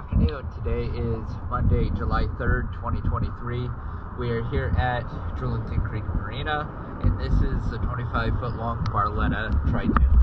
afternoon. Today is Monday, July 3rd, 2023. We are here at Drillington Creek Marina, and this is a 25-foot long Barletta tri-tube.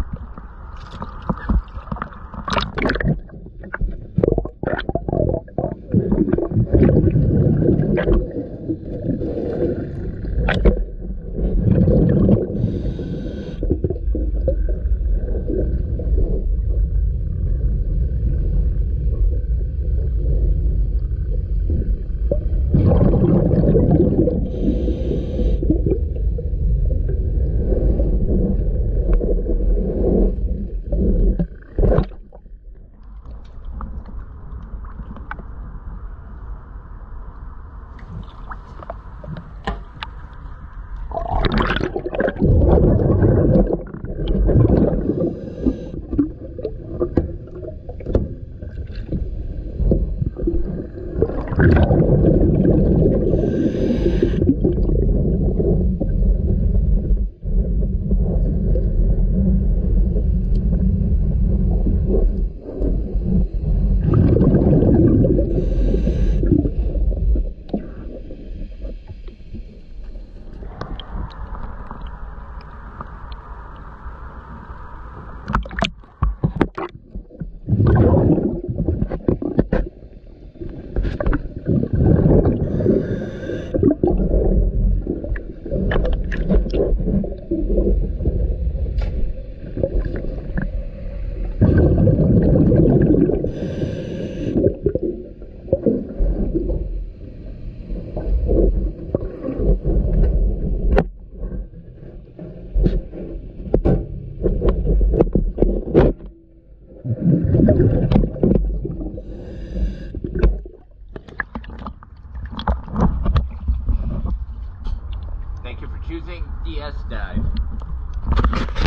Thank you for choosing DS Dive.